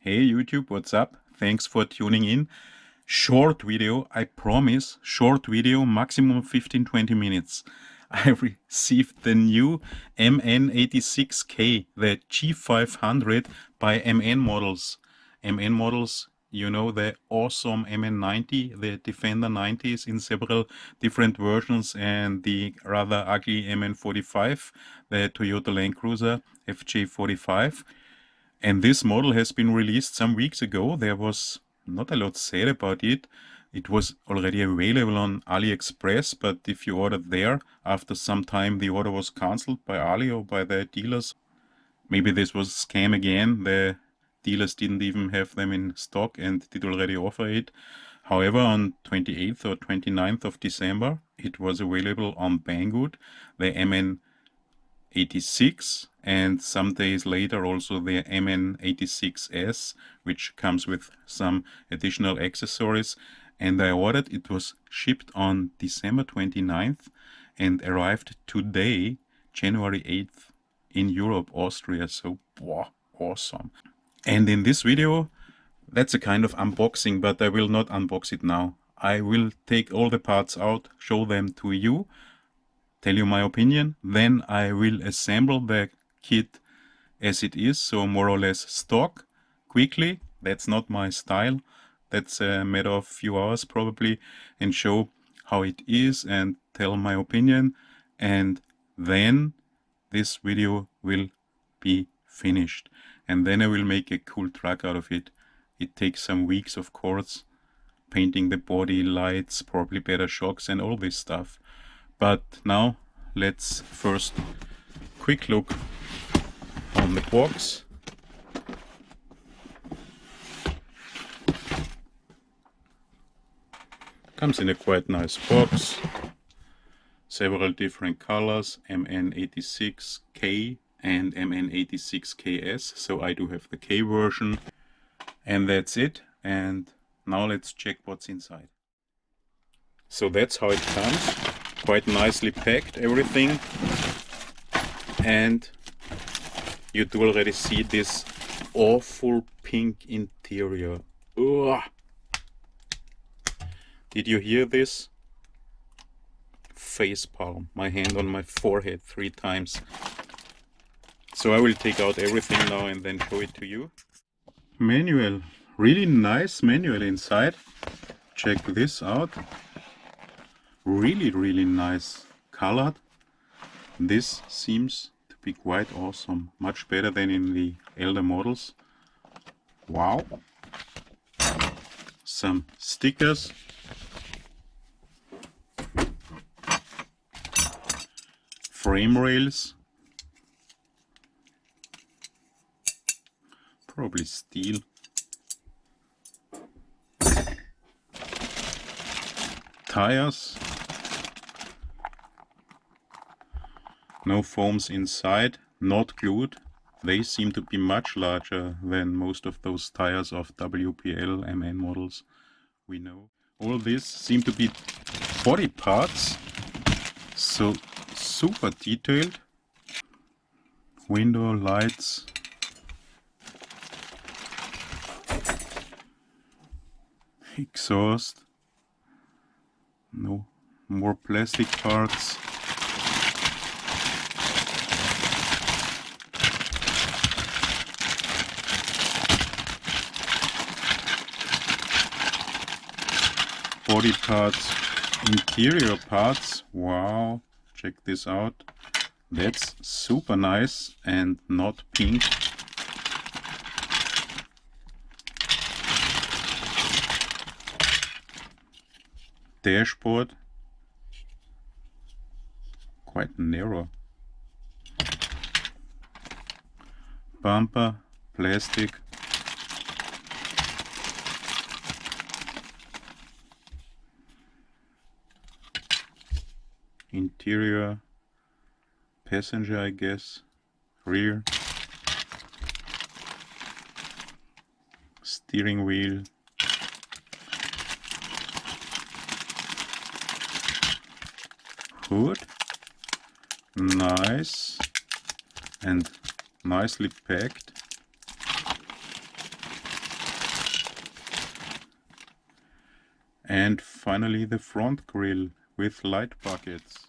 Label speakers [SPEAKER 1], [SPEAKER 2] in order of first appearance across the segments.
[SPEAKER 1] Hey YouTube, what's up? Thanks for tuning in. Short video, I promise, short video, maximum 15-20 minutes. I received the new MN-86K, the G500 by MN models. MN models, you know, the awesome MN90, the Defender 90s in several different versions, and the rather ugly MN45, the Toyota Land Cruiser FJ45. And this model has been released some weeks ago. There was not a lot said about it. It was already available on AliExpress, but if you ordered there, after some time the order was cancelled by Ali or by the dealers. Maybe this was a scam again. The dealers didn't even have them in stock and did already offer it. However, on 28th or 29th of December, it was available on Banggood, the MN-86, and some days later also the MN-86S, which comes with some additional accessories. And I ordered, it was shipped on December 29th and arrived today, January 8th, in Europe, Austria. So, wow, awesome. And in this video, that's a kind of unboxing, but I will not unbox it now. I will take all the parts out, show them to you, tell you my opinion, then I will assemble the kit as it is, so more or less stock, quickly. That's not my style. That's a matter of few hours probably, and show how it is and tell my opinion, and then this video will be finished. And then I will make a cool truck out of it. It takes some weeks, of course, painting the body, lights, probably better shocks and all this stuff. But now let's first quick look on the box. Comes in a quite nice box. Several different colors, MN-86K and MN-86KS. So I do have the K version. And that's it. And now let's check what's inside. So that's how it comes. Quite nicely packed, everything. And you do already see this awful pink interior. Ugh. Did you hear this? Face palm, my hand on my forehead 3 times. So I will take out everything now and then show it to you. Manual, really nice manual inside. Check this out. Really nice colored. This seems to be quite awesome, much better than in the elder models. Wow. Some stickers. Frame rails. Probably steel. Tires. No foams inside, not glued. They seem to be much larger than most of those tires of WPL MN models we know. All this seem to be body parts, so super detailed. Window lights. Exhaust. No more plastic parts. Body parts, interior parts. Wow, check this out. That's super nice and not pink. Dashboard, quite narrow. Bumper, plastic. Interior, passenger, I guess. Rear. Steering wheel. Hood. Nice. And nicely packed. And finally the front grille with light buckets.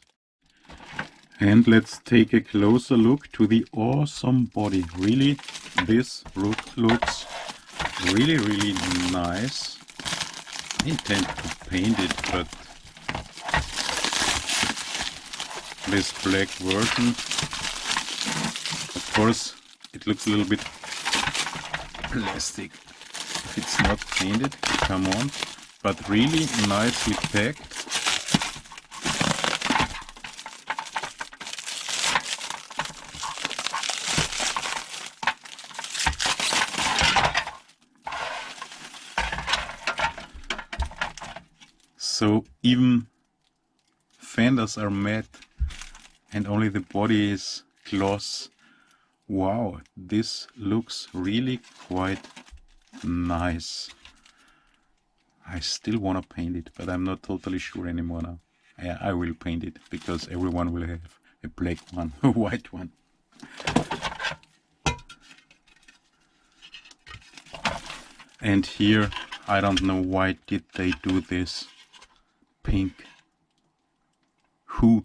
[SPEAKER 1] And let's take a closer look to the awesome body. Really, this looks really nice. I intend to paint it, but this black version, of course, it looks a little bit plastic if it's not painted, come on, but really nicely packed. So even fenders are matte and only the body is gloss. Wow, this looks really quite nice. I still want to paint it, but I'm not totally sure anymore now. Yeah, I will paint it because everyone will have a black one, a white one. And here, I don't know why did they do this pink. Who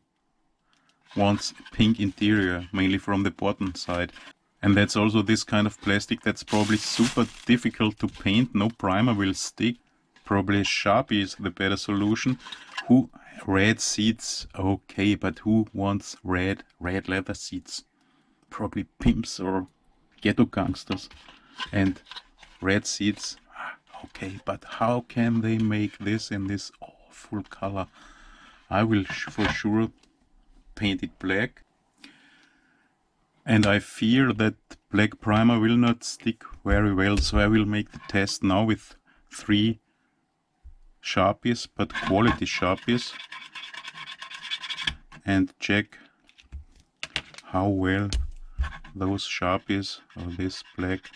[SPEAKER 1] wants a pink interior, mainly from the bottom side? And that's also this kind of plastic that's probably super difficult to paint. No primer will stick. Probably Sharpie is the better solution. Red seats, okay, but who wants red leather seats? Probably pimps or ghetto gangsters. And red seats, okay, but how can they make this in this awful color? I will for sure paint it black. And I fear that black primer will not stick very well, so I will make the test now with 3 Sharpies, but quality Sharpies, and check how well those Sharpies or this black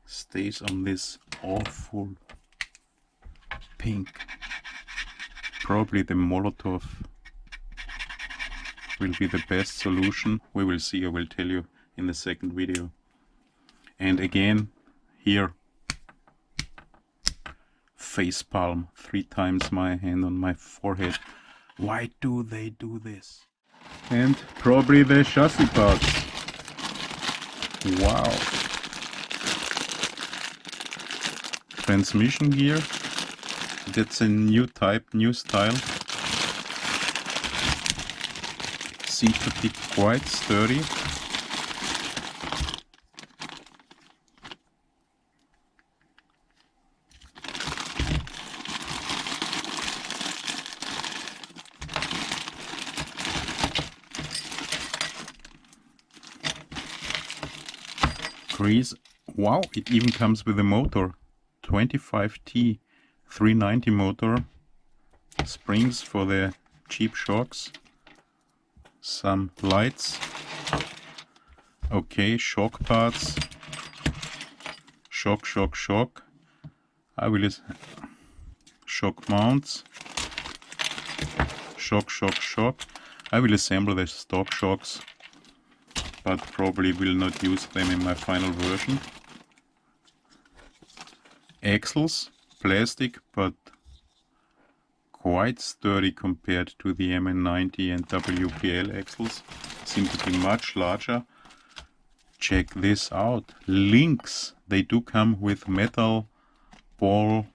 [SPEAKER 1] stays on this awful pink. Probably the Molotov will be the best solution. We will see, I will tell you in the second video. And again, here, face palm, 3 times my hand on my forehead. Why do they do this? And probably the chassis parts. Wow. Transmission gear. That's a new type, new style. Seems to be quite sturdy. Grease. Wow, it even comes with a motor. 25T 390 motor. Springs for the cheap shocks. Some lights. Okay, shock parts. Shock. I will shock mounts. Shock. I will assemble the stock shocks, but probably will not use them in my final version. Axles, plastic, but quite sturdy compared to the MN-90 and WPL axles. Seem to be much larger. Check this out. Links. They do come with metal ball.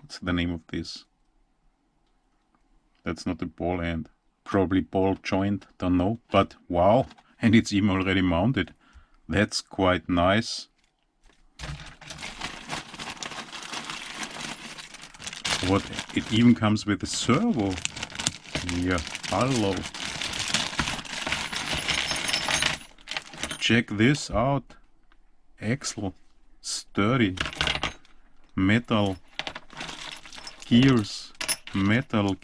[SPEAKER 1] What's the name of this? That's not a ball end. Probably ball joint. Don't know. But wow. And it's even already mounted. That's quite nice. What? It even comes with a servo. Yeah, hello. Check this out. Axle, sturdy, metal gears, metal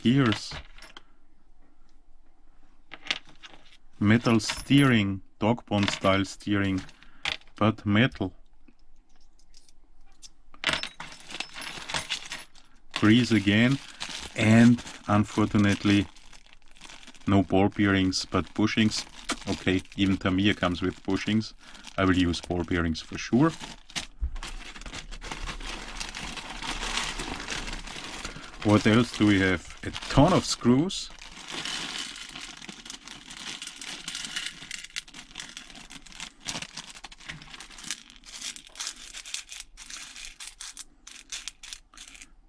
[SPEAKER 1] steering, dog bone style steering, but metal. Grease again, and unfortunately no ball bearings but bushings. Okay, even Tamiya comes with bushings. I will use ball bearings for sure. What else do we have? A ton of screws.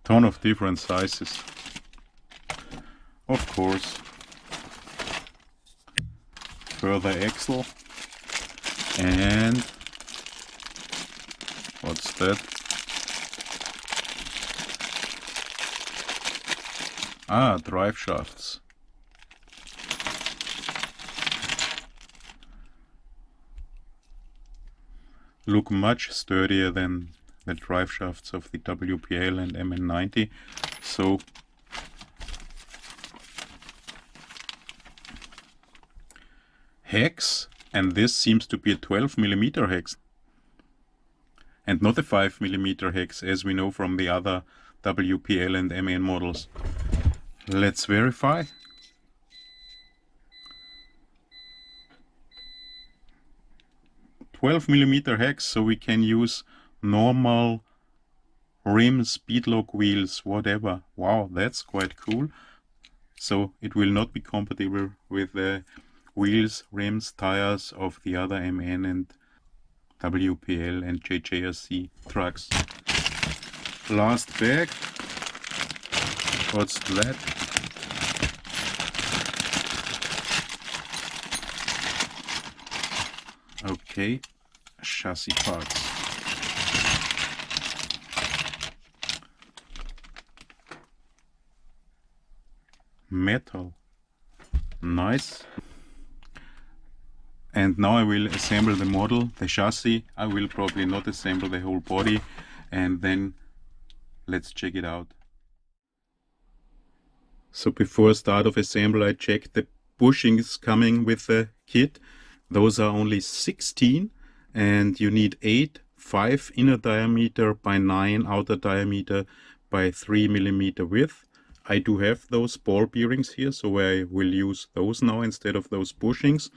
[SPEAKER 1] Ton of different sizes. Of course. Further axle. And what's that? Ah, drive shafts. Look much sturdier than the drive shafts of the WPL and MN-90. So hex, and this seems to be a 12mm hex and not a 5mm hex as we know from the other WPL and MN models. Let's verify. "12mm hex, so we can use normal rim, speed lock wheels, whatever. Wow, that's quite cool. So it will not be compatible with the wheels, rims, tires of the other MN and WPL and JJRC trucks. Last bag. What's that? Okay, chassis parts. Metal. Nice. And now I will assemble the model, the chassis. I will probably not assemble the whole body, and then let's check it out. So before start of assembly, I checked the bushings coming with the kit. Those are only 16, and you need 8, 5 inner diameter by 9 outer diameter by 3mm width. I do have those ball bearings here, so I will use those now instead of those bushings.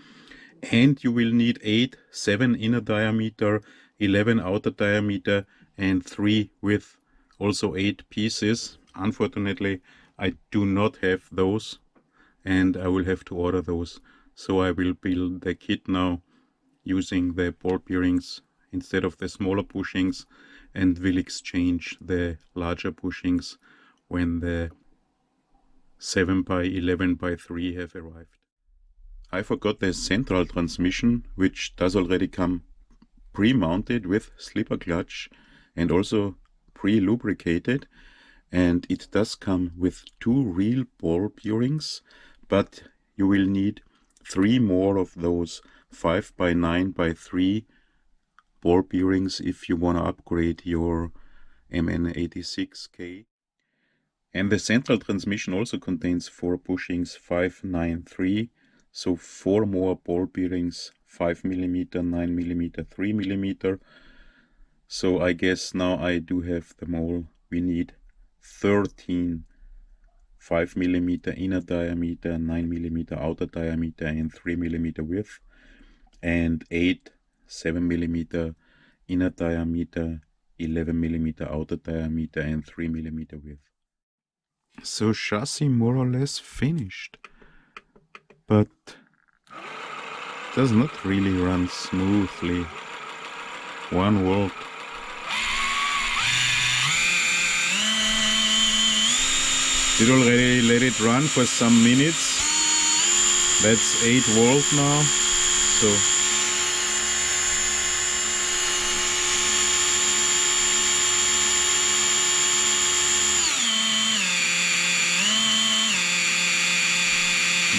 [SPEAKER 1] And you will need 8, 7 inner diameter, 11 outer diameter, and 3 width, also 8 pieces. Unfortunately, I do not have those, and I will have to order those. So I will build the kit now using the ball bearings instead of the smaller bushings, and will exchange the larger bushings when the 7 by 11 by 3 have arrived. I forgot the central transmission, which does already come pre-mounted with slipper clutch and also pre-lubricated, and it does come with 2 real ball bearings, but you will need 3 more of those 5 by 9 by 3 ball bearings if you want to upgrade your MN-86K. And the central transmission also contains 4 bushings 5, 9, 3, so 4 more ball bearings, 5mm, 9mm, 3mm. So I guess now I do have them all. We need 13 5mm inner diameter, 9mm outer diameter and 3mm width, and 8 7mm inner diameter, 11mm outer diameter and 3mm width. So chassis more or less finished, but does not really run smoothly. 1 volt. Did already let it run for some minutes. That's 8 volt now. So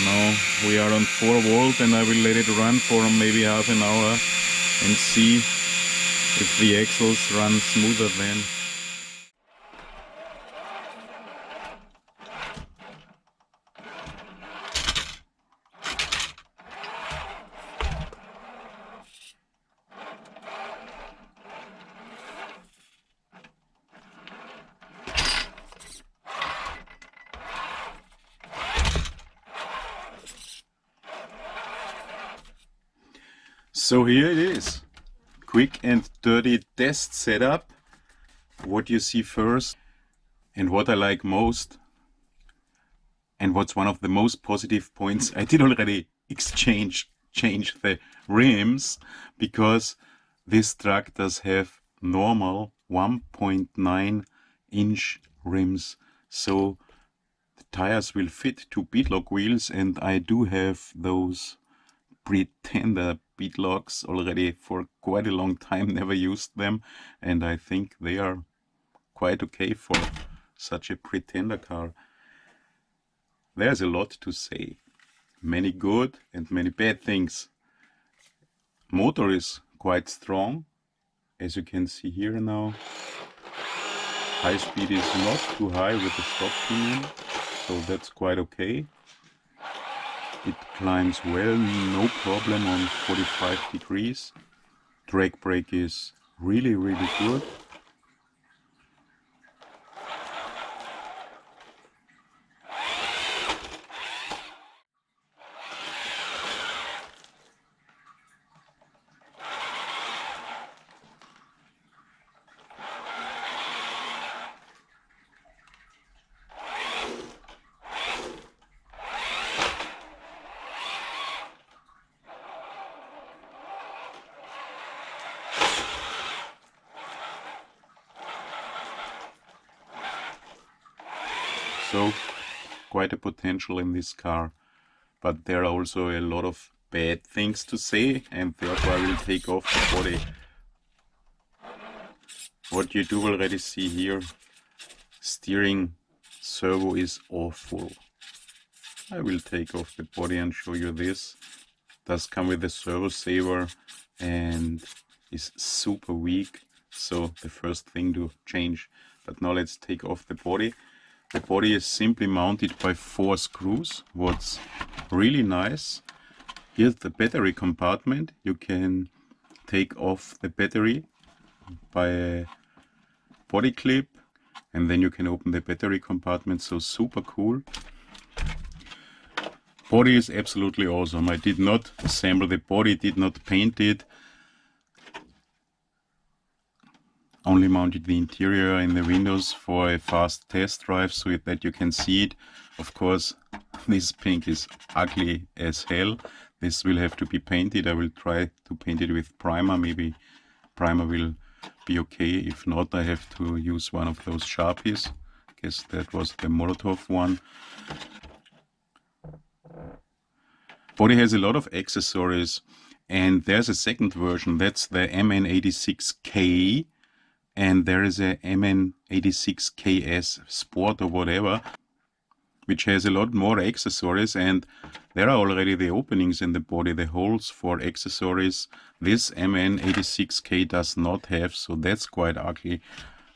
[SPEAKER 1] now we are on 4 volt, and I will let it run for maybe half an hour and see if the axles run smoother then. So here it is, quick and dirty test setup. What you see first, And what I like most, and what's one of the most positive points, I did already change the rims, because this truck does have normal 1.9-inch rims, so the tires will fit to beadlock wheels, and I do have those Pretender beadlocks already for quite a long time, never used them, and I think they are quite okay for such a Pretender car. There's a lot to say, many good and many bad things. Motor is quite strong, as you can see here now. High speed is not too high with the stock pinion, so that's quite okay. It climbs well, no problem on 45 degrees. Drag brake is really good. So quite a potential in this car, but there are also a lot of bad things to say, and therefore I will take off the body. What you do already see here, steering servo is awful. I will take off the body and show you this. Does come with a servo saver and is super weak, so the first thing to change. But now let's take off the body. The body is simply mounted by 4 screws. What's really nice, here's the battery compartment. You can take off the battery by a body clip, and then you can open the battery compartment, so super cool. Body is absolutely awesome. I did not assemble the body, did not paint it. Only mounted the interior and the windows for a fast test drive so that you can see it. Of course, this pink is ugly as hell. This will have to be painted. I will try to paint it with primer. Maybe primer will be okay. If not, I have to use one of those Sharpies. I guess that was the Molotov one. Body has a lot of accessories, and there's a second version. That's the MN-86K. And there is a MN-86KS Sport or whatever, which has a lot more accessories, and there are already the openings in the body, the holes for accessories. This MN-86K does not have, so that's quite ugly.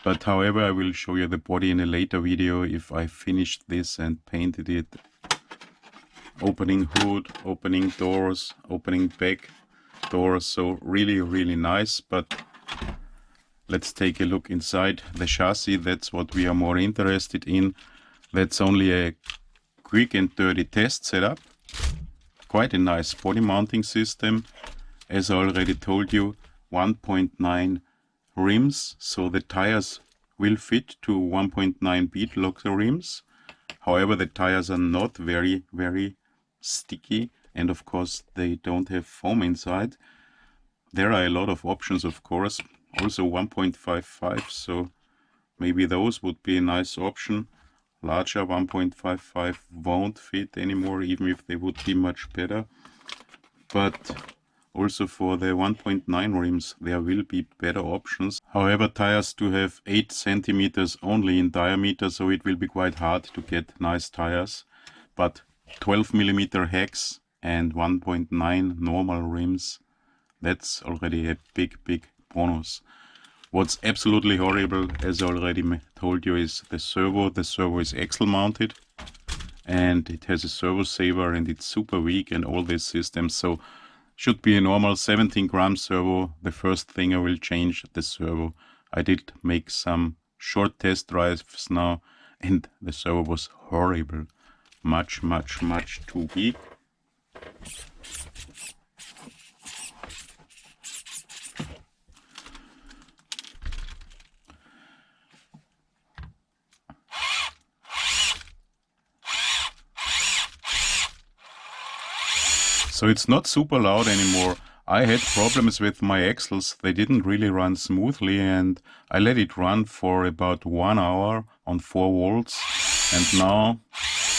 [SPEAKER 1] But however, I will show you the body in a later video if I finished this and painted it. Opening hood, opening doors, opening back doors, so really nice. But let's take a look inside the chassis. That's what we are more interested in. That's only a quick and dirty test setup. Quite a nice body mounting system. As I already told you, 1.9 rims, so the tires will fit to 1.9 beadlock rims. However, the tires are not very sticky, and of course they don't have foam inside. There are a lot of options, of course. Also 1.55, so maybe those would be a nice option. Larger 1.55 won't fit anymore, even if they would be much better. But also for the 1.9 rims there will be better options. However, tires do have 8 centimeters only in diameter, so it will be quite hard to get nice tires. But 12 millimeter hex and 1.9 normal rims, that's already a big bonus. What's absolutely horrible, as I already told you, is the servo. The servo is axle mounted and it has a servo saver and it's super weak and all these systems, so should be a normal 17 gram servo. The first thing I will change the servo. I did make some short test drives now and the servo was horrible. Much too weak. So it's not super loud anymore. I had problems with my axles. They didn't really run smoothly, and I let it run for about 1 hour on 4 volts. And now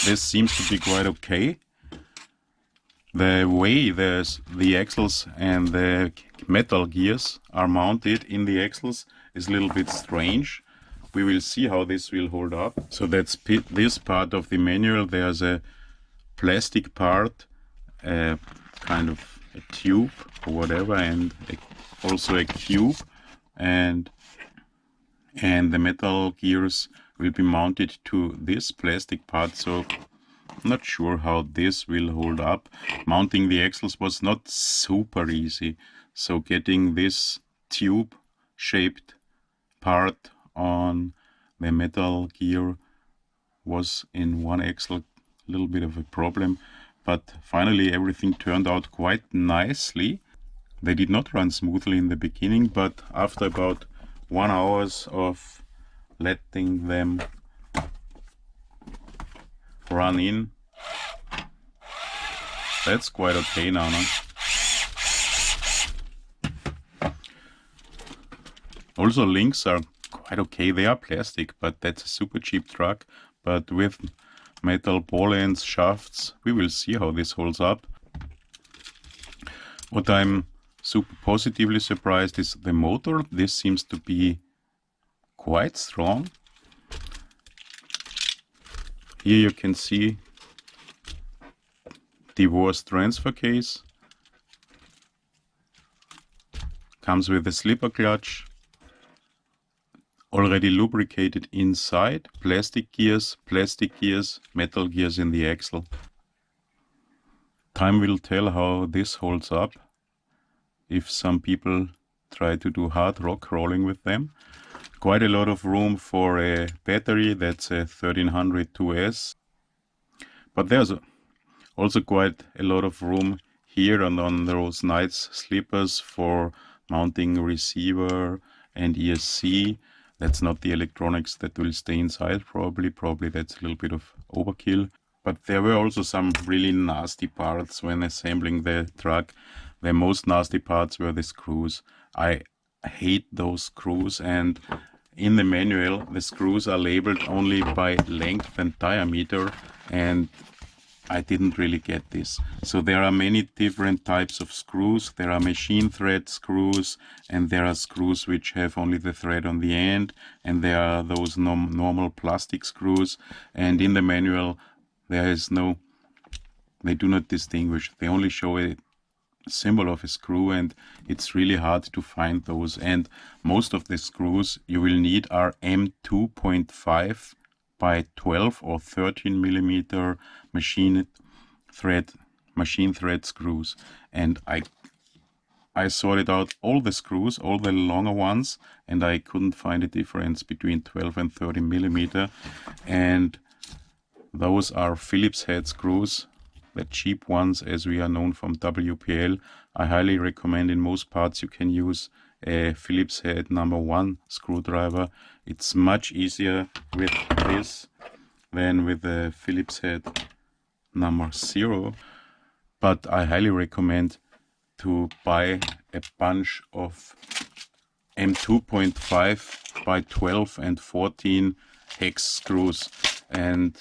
[SPEAKER 1] this seems to be quite okay. The way the axles and the metal gears are mounted in the axles is a little bit strange. We will see how this will hold up. So that's this part of the manual. There's a plastic part, kind of a tube or whatever, and also a cube, and the metal gears will be mounted to this plastic part. So I'm not sure how this will hold up. Mounting the axles was not super easy, so getting this tube shaped part on the metal gear was in one axle a little bit of a problem, but finally everything turned out quite nicely. They did not run smoothly in the beginning, but after about 1 hour of letting them run in, that's quite okay now, no? Also, links are quite okay. They are plastic, but that's a super cheap truck. But with metal ball ends, shafts, we will see how this holds up. What I'm super positively surprised is the motor. This seems to be quite strong. Here you can see divorce transfer case. Comes with a slipper clutch. Already lubricated inside, plastic gears, metal gears in the axle. Time will tell how this holds up, if some people try to do hard rock crawling with them. Quite a lot of room for a battery, that's a 1300 2S. But there's also quite a lot of room here and on those nice slippers for mounting receiver and ESC. That's not the electronics that will stay inside, probably that's a little bit of overkill. But there were also some really nasty parts when assembling the truck. The most nasty parts were the screws. I hate those screws, and in the manual the screws are labeled only by length and diameter, and I didn't really get this. So there are many different types of screws. There are machine thread screws, and there are screws which have only the thread on the end, and there are those normal plastic screws. And in the manual there is no, they do not distinguish. They only show a symbol of a screw, and it's really hard to find those. And most of the screws you will need are M2.5 by 12 or 13 millimeter machine thread screws. And I sorted out all the screws, all the longer ones, and I couldn't find a difference between 12 and 13 millimeter. And those are Phillips head screws, the cheap ones, as we are known from WPL. I highly recommend, in most parts you can use a Phillips head #1 screwdriver. It's much easier with this than with the Phillips head #0, but I highly recommend to buy a bunch of M2.5 by 12 and 14 hex screws and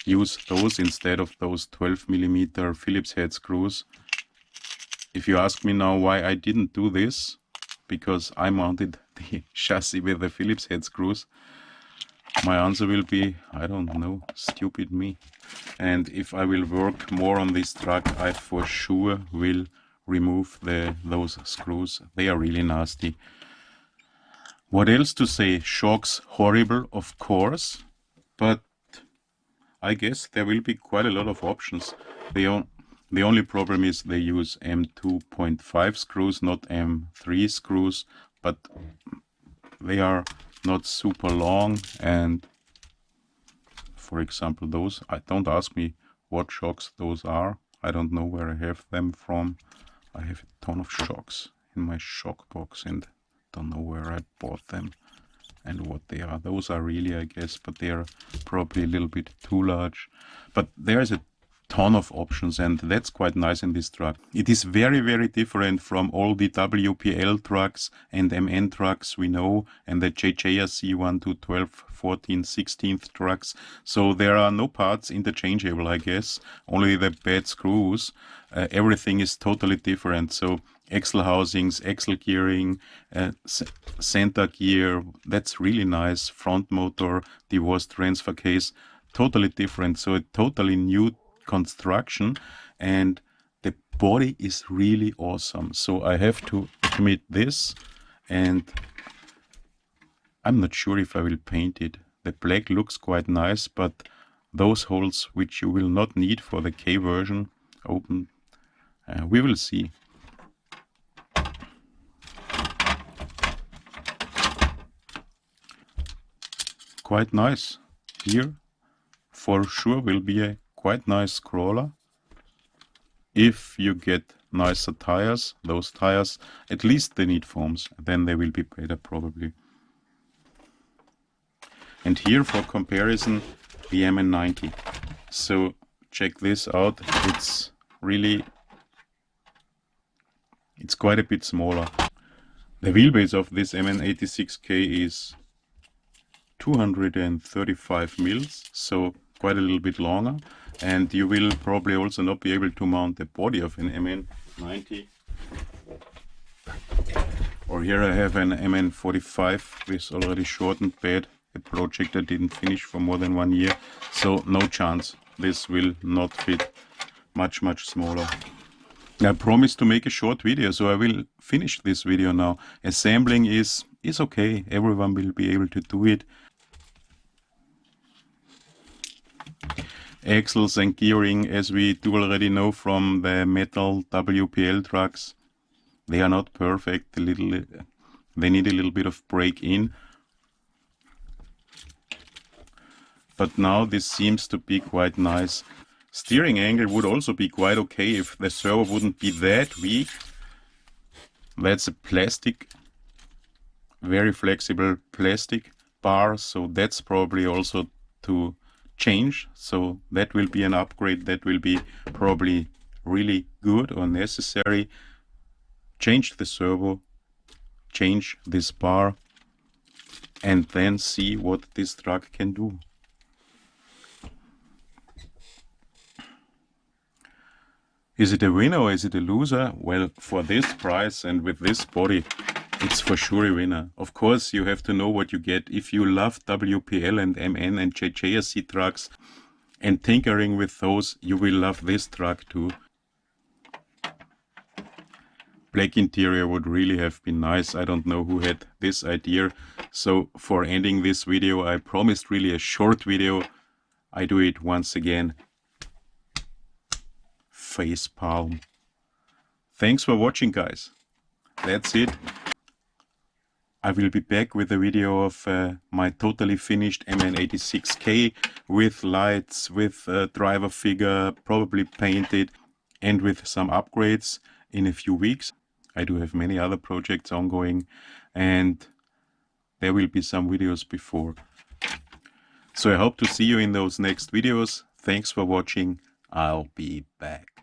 [SPEAKER 1] use those instead of those 12 millimeter Phillips head screws. If you ask me now why I didn't do this, because I mounted the chassis with the Phillips head screws, my answer will be, I don't know, stupid me. And if I will work more on this truck, I for sure will remove those screws. They are really nasty. What else to say? Shocks, horrible, of course, but I guess there will be quite a lot of options. The only problem is they use M2.5 screws, not M3 screws, but they are not super long. And for example, those, don't ask me what shocks those are. I don't know where I have them from. I have a ton of shocks in my shock box and don't know where I bought them and what they are. Those are really, I guess, but they are probably a little bit too large. But there is a ton of options, and that's quite nice in this truck. It is very, very different from all the WPL trucks and MN trucks we know, and the JJRC 1 to 12, 14, 16th trucks. So there are no parts interchangeable, I guess, only the bad screws. Everything is totally different. So axle housings, axle gearing, center gear, that's really nice. Front motor, divorce transfer case, totally different. So a totally new construction, and the body is really awesome. So I have to admit this, and I'm not sure if I will paint it. The black looks quite nice, but those holes which you will not need for the K version open, we will see. Quite nice. Here for sure will be a quite nice crawler. If you get nicer tires, those tires, at least they need foams, then they will be better probably. And here for comparison, the MN-90. So check this out, it's quite a bit smaller. The wheelbase of this MN-86K is 235 mils, so quite a little bit longer, and you will probably also not be able to mount the body of an MN-90. Or here I have an MN-45 with already shortened bed, a project I didn't finish for more than 1 year, so no chance, this will not fit, much smaller. I promised to make a short video, so I will finish this video now. Assembling is okay, everyone will be able to do it. Axles and gearing, as we do already know from the metal WPL trucks, they are not perfect. They need a little bit of break-in. But now this seems to be quite nice. Steering angle would also be quite okay if the servo wouldn't be that weak. That's a plastic, very flexible plastic bar, so that's probably also to change. So that will be an upgrade, that will be probably really good or necessary. Change the servo, change this bar, and then see what this truck can do. Is it a winner or is it a loser? Well, for this price and with this body, it's for sure a winner. Of course, you have to know what you get. If you love WPL and MN and JJRC trucks and tinkering with those, you will love this truck too. Black interior would really have been nice. I don't know who had this idea. So for ending this video, I promised really a short video. I do it once again. Face palm. Thanks for watching, guys. That's it. I will be back with a video of my totally finished MN-86K with lights, with driver figure, probably painted, and with some upgrades in a few weeks. I do have many other projects ongoing, and there will be some videos before. So I hope to see you in those next videos. Thanks for watching. I'll be back.